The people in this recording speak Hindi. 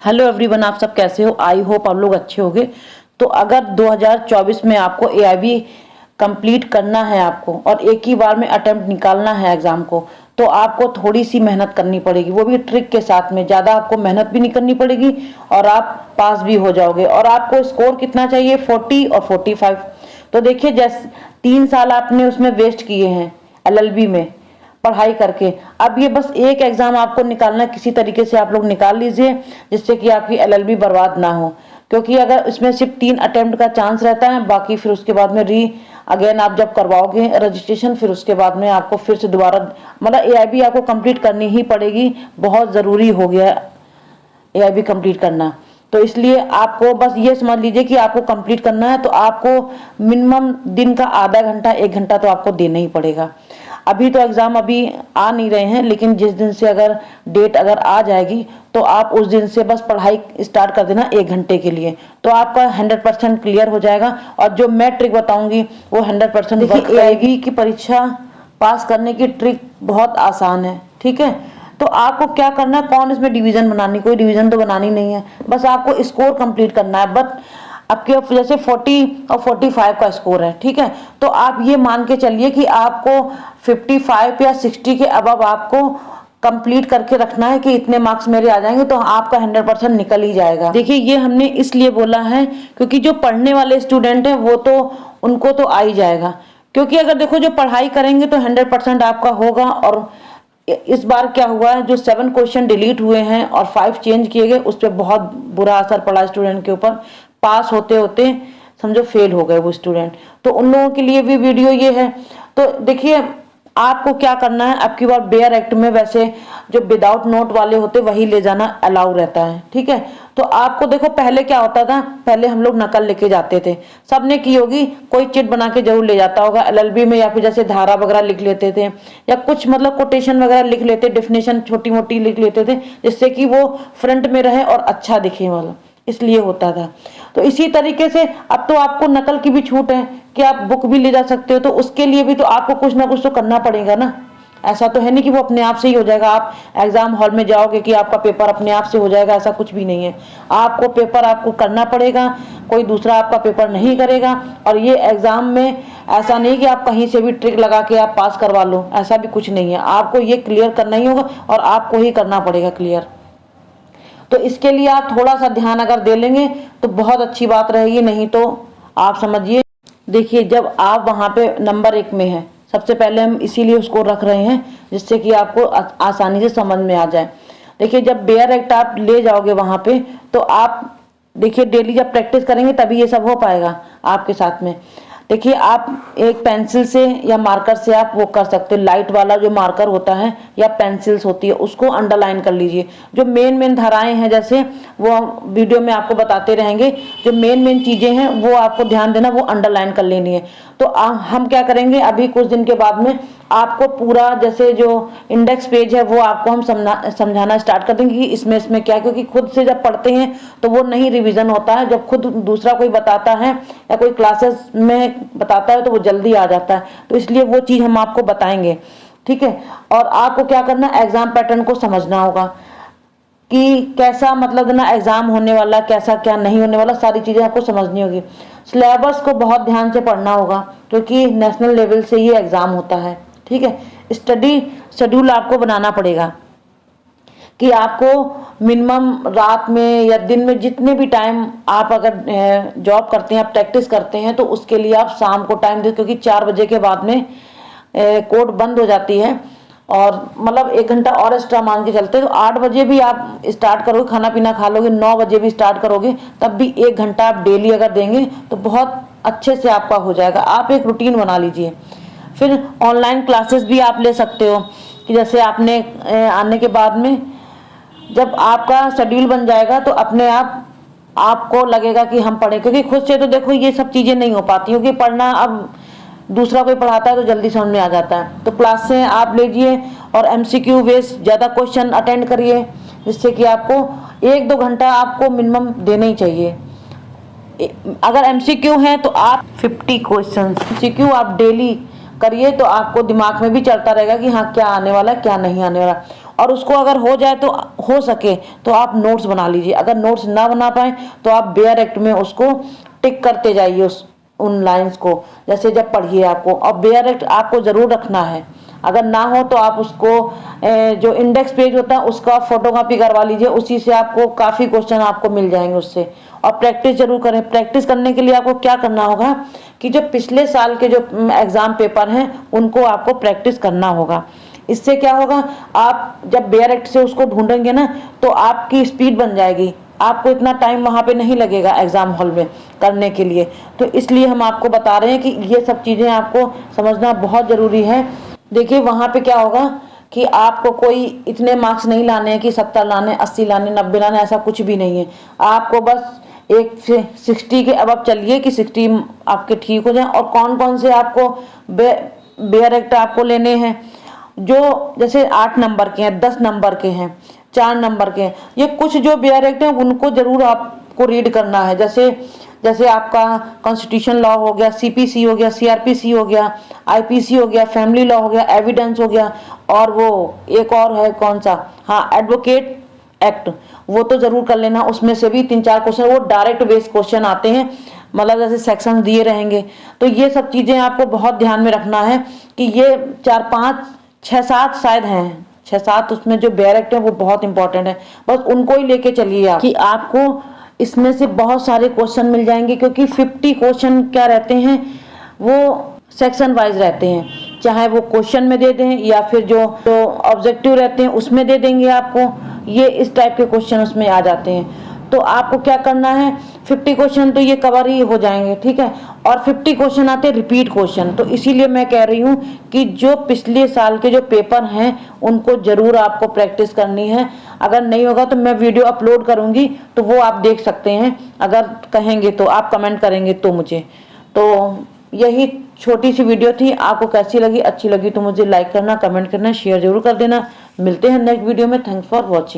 हेलो एवरीवन, आप सब कैसे हो? आई होप आप लोग अच्छे होंगे। तो अगर 2024 में आपको एआईबी कंप्लीट करना है आपको और एक ही बार में अटेम्प्ट निकालना है एग्जाम को, तो आपको थोड़ी सी मेहनत करनी पड़ेगी, वो भी ट्रिक के साथ में। ज़्यादा आपको मेहनत भी नहीं करनी पड़ेगी और आप पास भी हो जाओगे। और आपको स्कोर कितना चाहिए? 40 और 45। तो देखिए, जैसे 3 साल आपने उसमें वेस्ट किए हैं एलएलबी में पढ़ाई करके, अब ये बस एक एग्जाम आपको निकालना है। किसी तरीके से आप लोग निकाल लीजिए जिससे कि आपकी एलएलबी बर्बाद ना हो, क्योंकि अगर इसमें सिर्फ 3 अटेम्प्ट का चांस रहता है, बाकी फिर उसके बाद में अगेन आप जब करवाओगे रजिस्ट्रेशन, फिर उसके बाद में आपको फिर से दोबारा मतलब एआईबी आपको कंप्लीट करनी ही पड़ेगी। बहुत ज़रूरी हो गया एआईबी कंप्लीट करना। तो इसलिए आपको बस ये समझ लीजिए कि आपको कंप्लीट करना है तो आपको मिनिमम दिन का आधा घंटा 1 घंटा तो आपको देना ही पड़ेगा। अभी तो एग्ज़ाम अभी आ नहीं रहे हैं, लेकिन जिस दिन से अगर डेट अगर आ जाएगी तो आप उस दिन से बस पढ़ाई स्टार्ट कर देना 1 घंटे के लिए, तो आपका 100% क्लियर हो जाएगा। और जो मैं ट्रिक बताऊंगी वो 100% देखिए। एआईबी की परीक्षा पास करने की ट्रिक बहुत आसान है, ठीक है। तो आपको क्या करना है, कौन इसमें डिवीजन बनानी, कोई डिवीजन तो बनानी नहीं है, बस आपको स्कोर कंप्लीट करना है। बट आपके जैसे 40 और 45 का स्कोर है, ठीक है, तो आप ये मान के चलिए कि आपको 55 या 60 के अबव आपको कंप्लीट करके रखना है कि इतने मार्क्स मेरे आ जाएंगे तो आपका 100% निकल ही जाएगा। देखिए, ये हमने इसलिए बोला है क्योंकि जो पढ़ने वाले स्टूडेंट हैं वो तो उनको तो आ ही जाएगा, क्योंकि अगर देखो जो पढ़ाई करेंगे तो 100% आपका होगा। और इस बार क्या हुआ है, जो 7 क्वेश्चन डिलीट हुए हैं और 5 चेंज किए गए, उस पर बहुत बुरा असर पड़ा स्टूडेंट के ऊपर। पास होते होते समझो फेल हो गए वो स्टूडेंट। तो उन लोगों के लिए भी वीडियो ये है। तो देखिए, आपको क्या करना है, अब की बार बेयर एक्ट में वैसे जो विदाउट नोट वाले होते वही ले जाना अलाउ रहता है, ठीक है। तो आपको देखो, पहले क्या होता था, पहले हम लोग नकल लेके जाते थे, सबने की होगी, कोई चिट बना के जरूर ले जाता होगा एलएलबी में, या फिर जैसे धारा वगैरह लिख लेते थे, या कुछ मतलब कोटेशन वगैरह लिख लेते, डेफिनेशन छोटी मोटी लिख लेते थे, जिससे कि वो फ्रंट में रहे और अच्छा दिखे, मतलब इसलिए होता था। तो इसी तरीके से अब तो आपको नकल की भी छूट है कि आप बुक भी ले जा सकते हो, तो उसके लिए भी तो आपको कुछ ना कुछ तो करना पड़ेगा ना। ऐसा तो है नहीं कि वो अपने आप से ही हो जाएगा। आप एग्जाम हॉल में जाओगे कि आपका पेपर अपने आप से हो जाएगा, ऐसा कुछ भी नहीं है। आपको पेपर आपको करना पड़ेगा, कोई दूसरा आपका पेपर नहीं करेगा। और ये एग्जाम में ऐसा नहीं कि आप कहीं से भी ट्रिक लगा के आप पास करवा लो, ऐसा भी कुछ नहीं है। आपको ये क्लियर करना ही होगा और आपको ही करना पड़ेगा क्लियर। तो इसके लिए आप थोड़ा सा ध्यान अगर दे लेंगे तो बहुत अच्छी बात रहेगी, नहीं तो आप समझिए। देखिए, जब आप वहाँ पे नंबर 1 में है, सबसे पहले हम इसीलिए उसको रख रहे हैं जिससे कि आपको आसानी से समझ में आ जाए। देखिए, जब बेयर एक्ट आप ले जाओगे वहाँ पे, तो आप देखिए डेली जब प्रैक्टिस करेंगे तभी ये सब हो पाएगा आपके साथ में। देखिए, आप एक पेंसिल से या मार्कर से आप वो कर सकते हो, लाइट वाला जो मार्कर होता है या पेंसिल्स होती है उसको अंडरलाइन कर लीजिए। जो मेन धाराएं हैं, जैसे वो वीडियो में आपको बताते रहेंगे, जो मेन चीजें हैं वो आपको ध्यान देना, वो अंडरलाइन कर लेनी है। तो हम क्या करेंगे, अभी कुछ दिन के बाद में आपको पूरा जैसे जो इंडेक्स पेज है वो आपको हम समझाना स्टार्ट कर देंगे कि इसमें क्या है। क्योंकि खुद से जब पढ़ते हैं तो वो नहीं रिवीजन होता है, जब खुद दूसरा कोई बताता है या कोई क्लासेस में बताता है तो वो जल्दी आ जाता है। तो इसलिए वो चीज़ हम आपको बताएंगे, ठीक है। और आपको क्या करना, एग्जाम पैटर्न को समझना होगा कि कैसा मतलब ना एग्जाम होने वाला, कैसा क्या नहीं होने वाला, सारी चीज़ें आपको समझनी होगी। सिलेबस को बहुत ध्यान से पढ़ना होगा क्योंकि नेशनल लेवल से ये एग्जाम होता है, ठीक है। स्टडी शेड्यूल आपको बनाना पड़ेगा कि आपको मिनिमम रात में या दिन में जितने भी टाइम आप अगर जॉब करते हैं, आप प्रैक्टिस करते हैं, तो उसके लिए आप शाम को टाइम दें, क्योंकि 4 बजे के बाद में कोर्ट बंद हो जाती है। और मतलब 1 घंटा और एक्स्ट्रा मान के चलते, तो 8 बजे भी आप स्टार्ट करोगे, खाना पीना खा लोगे, 9 बजे भी स्टार्ट करोगे, तब भी 1 घंटा आप डेली अगर देंगे तो बहुत अच्छे से आपका हो जाएगा। आप एक रूटीन बना लीजिए। फिर ऑनलाइन क्लासेस भी आप ले सकते हो कि जैसे आपने आने के बाद में जब आपका शेड्यूल बन जाएगा तो अपने आप आपको लगेगा कि हम पढ़ें, क्योंकि खुद से तो देखो ये सब चीज़ें नहीं हो पाती, क्योंकि पढ़ना अब दूसरा कोई पढ़ाता है तो जल्दी समझ में आ जाता है। तो क्लास से आप लीजिए और एमसीक्यू बेस्ड ज़्यादा क्वेश्चन अटेंड करिए, जिससे कि आपको 1-2 घंटा आपको मिनिमम देना ही चाहिए। अगर एमसीक्यू है तो आप 50 क्वेश्चन एमसीक्यू आप डेली करिए, तो आपको दिमाग में भी चलता रहेगा कि हाँ क्या आने वाला क्या नहीं आने वाला। और उसको अगर हो जाए तो हो सके तो आप नोट्स बना लीजिए। अगर नोट्स ना बना पाए तो आप बेयर एक्ट में उसको टिक करते जाइए उन लाइंस को, जैसे जब पढ़िए आपको। और बेयर एक्ट आपको ज़रूर रखना है। अगर ना हो तो आप उसको जो इंडेक्स पेज होता है उसका फोटोकॉपी करवा लीजिए, उसी से आपको काफ़ी क्वेश्चन आपको मिल जाएंगे उससे। और प्रैक्टिस जरूर करें। प्रैक्टिस करने के लिए आपको क्या करना होगा कि जो पिछले साल के जो एग्ज़ाम पेपर हैं उनको आपको प्रैक्टिस करना होगा। इससे क्या होगा, आप जब बेयर एक्ट से उसको ढूंढेंगे ना तो आपकी स्पीड बन जाएगी, आपको इतना टाइम वहाँ पे नहीं लगेगा एग्ज़ाम हॉल में करने के लिए। तो इसलिए हम आपको बता रहे हैं कि ये सब चीज़ें आपको समझना बहुत ज़रूरी है। देखिए वहाँ पे क्या होगा कि आपको कोई इतने मार्क्स नहीं लाने हैं कि 70 लाने, 80 लाने, 90 लाने, ऐसा कुछ भी नहीं है। आपको बस एक से 60 के अब चलिए कि 60 आपके ठीक हो जाए। और कौन कौन से आपको बेयर एक्ट आपको लेने हैं, जो जैसे 8 नंबर के हैं, 10 नंबर के हैं, 4 नंबर के हैं, ये कुछ जो बेयर एक्ट हैं उनको जरूर आपको रीड करना है। जैसे जैसे आपका कॉन्स्टिट्यूशन लॉ हो गया, सीपीसी हो गया, सीआरपीसी हो गया, आईपीसी हो गया, फैमिली लॉ हो गया, एविडेंस हो गया, और वो एक और है कौन सा, हाँ एडवोकेट एक्ट, वो तो जरूर कर लेना। उसमें से भी 3-4 क्वेश्चन वो डायरेक्ट बेस्ड क्वेश्चन आते हैं, मतलब जैसे सेक्शन दिए रहेंगे। तो ये सब चीजें आपको बहुत ध्यान में रखना है कि ये 4-5-6-7 शायद हैं, 6-7 उसमें जो बेयर एक्ट है वो बहुत इंपॉर्टेंट है। बस उनको ही लेके चलिए आप, कि आपको इसमें से बहुत सारे क्वेश्चन मिल जाएंगे। क्योंकि 50 क्वेश्चन क्या रहते हैं, वो सेक्शन वाइज रहते हैं, चाहे वो क्वेश्चन में दे दें या फिर जो ऑब्जेक्टिव रहते हैं उसमें दे देंगे आपको। ये इस टाइप के क्वेश्चन उसमें आ जाते हैं। तो आपको क्या करना है, 50 क्वेश्चन तो ये कवर ही हो जाएंगे, ठीक है। और 50 क्वेश्चन आते हैं रिपीट क्वेश्चन। तो इसीलिए मैं कह रही हूँ कि जो पिछले साल के जो पेपर हैं उनको जरूर आपको प्रैक्टिस करनी है। अगर नहीं होगा तो मैं वीडियो अपलोड करूंगी, तो वो आप देख सकते हैं। अगर कहेंगे तो आप कमेंट करेंगे तो मुझे। तो यही छोटी सी वीडियो थी, आपको कैसी लगी, अच्छी लगी तो मुझे लाइक करना, कमेंट करना, शेयर जरूर कर देना। मिलते हैं नेक्स्ट वीडियो में। Thanks for watching.